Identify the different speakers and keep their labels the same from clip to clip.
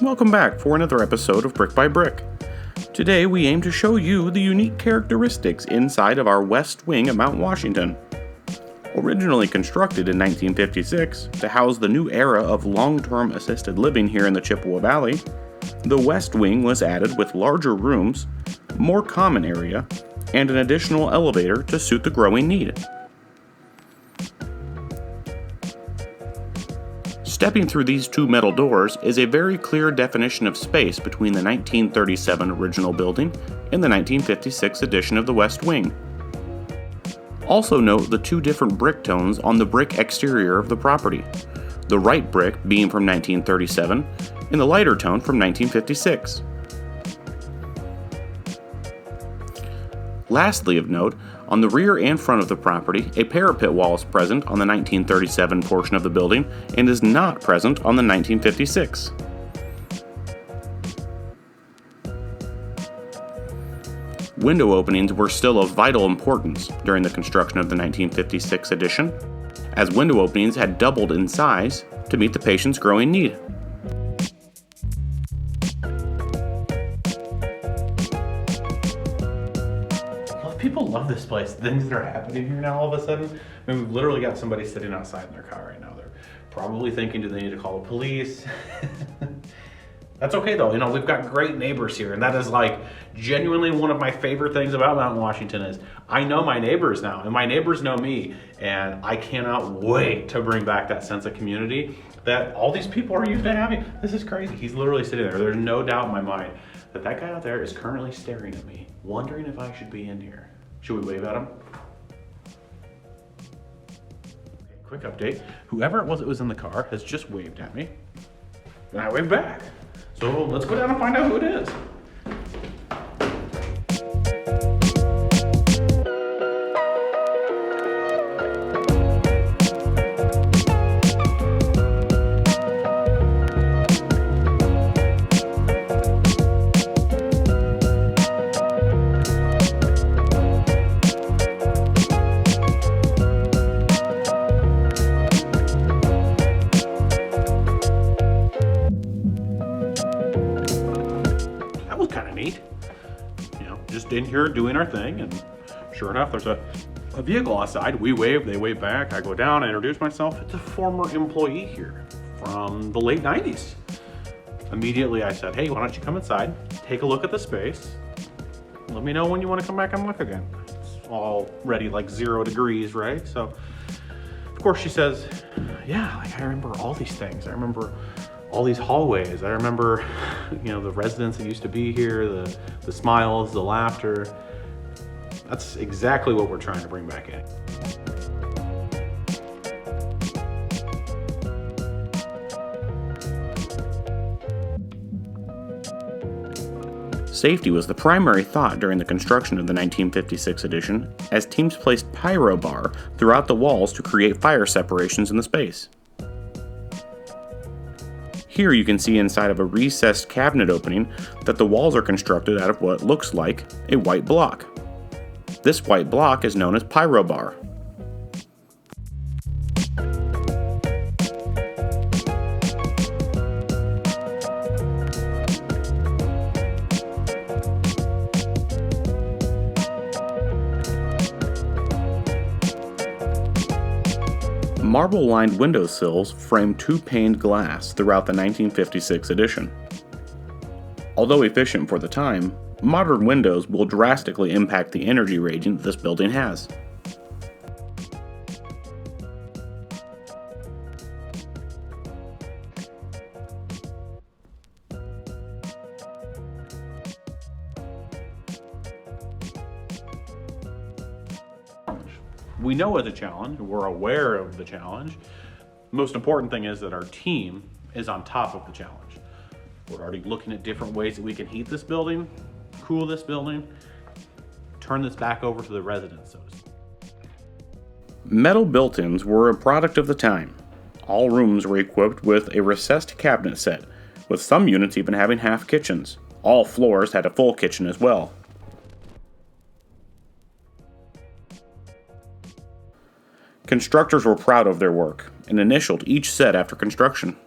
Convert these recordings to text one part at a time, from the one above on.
Speaker 1: Welcome back for another episode of Brick by Brick. Today we aim to show you the unique characteristics inside of our west wing at Mount Washington. Originally constructed in 1956 to house the new era of long-term assisted living here in the Chippewa Valley, the west wing was added with larger rooms, more common area, and an additional elevator to suit the growing need. Stepping through these two metal doors is a very clear definition of space between the 1937 original building and the 1956 edition of the West Wing. Also note the two different brick tones on the brick exterior of the property, the right brick being from 1937 and the lighter tone from 1956. Lastly of note, on the rear and front of the property, a parapet wall is present on the 1937 portion of the building and is not present on the 1956. Window openings were still of vital importance during the construction of the 1956 edition, as window openings had doubled in size to meet the patient's growing need.
Speaker 2: People love this place. Things that are happening here now all of a sudden. I mean, we've literally got somebody sitting outside in their car right now. They're probably thinking, do they need to call the police? That's okay though. You know, we've got great neighbors here, and that is like genuinely one of my favorite things about Mountain Washington is I know my neighbors now, and my neighbors know me, and I cannot wait to bring back that sense of community that all these people are used to having. This is crazy. He's literally sitting there. There's no doubt in my mind that that guy out there is currently staring at me, wondering if I should be in here. Should we wave at him? Okay, quick update. Whoever it was in the car has just waved at me, and I waved back. So let's go down and find out who it is. Just in here doing our thing, and sure enough, there's a vehicle outside. We wave, they wave back. I go down, I introduce myself. It's a former employee here from the late 90s. Immediately I said, hey, why don't you come inside, take a look at the space, let me know when you want to come back and look again. It's already like 0 degrees, right? So of course she says, yeah, like I remember all these things. I remember all these hallways. I remember, you know, the residents that used to be here, the smiles, the laughter. That's exactly what we're trying to bring back in.
Speaker 1: Safety was the primary thought during the construction of the 1956 edition, as teams placed pyro bar throughout the walls to create fire separations in the space. Here you can see inside of a recessed cabinet opening that the walls are constructed out of what looks like a white block. This white block is known as pyro bar. Marble-lined windowsills frame two-paned glass throughout the 1956 edition. Although efficient for the time, modern windows will drastically impact the energy rating this building has.
Speaker 2: We know it's a challenge. We're aware of the challenge. Most important thing is that our team is on top of the challenge. We're already looking at different ways that we can heat this building, cool this building, turn this back over to the residents, so to speak.
Speaker 1: Metal built-ins were a product of the time. All rooms were equipped with a recessed cabinet set, with some units even having half kitchens. All floors had a full kitchen as well. Constructors were proud of their work and initialed each set after construction.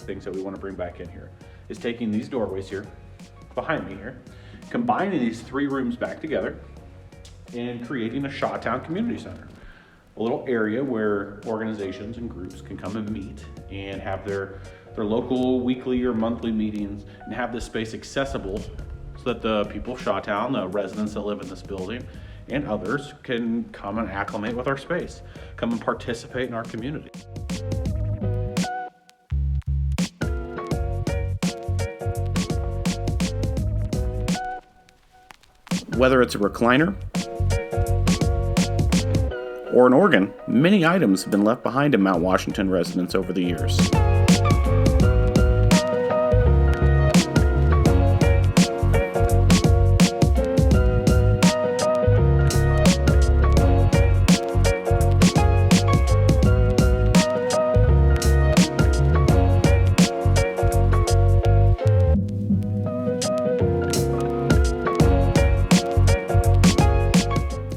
Speaker 2: Things that we want to bring back in here is taking these doorways here, behind me here, combining these 3 rooms back together and creating a Shawtown Community Center. A little area where organizations and groups can come and meet and have their local weekly or monthly meetings and have this space accessible so that the people of Shawtown, the residents that live in this building, and others can come and acclimate with our space, come and participate in our community.
Speaker 1: Whether it's a recliner or an organ, many items have been left behind in Mount Washington residents over the years.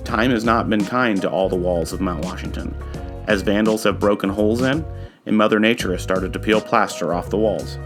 Speaker 1: Time has not been kind to all the walls of Mount Washington, as vandals have broken holes in, and Mother Nature has started to peel plaster off the walls.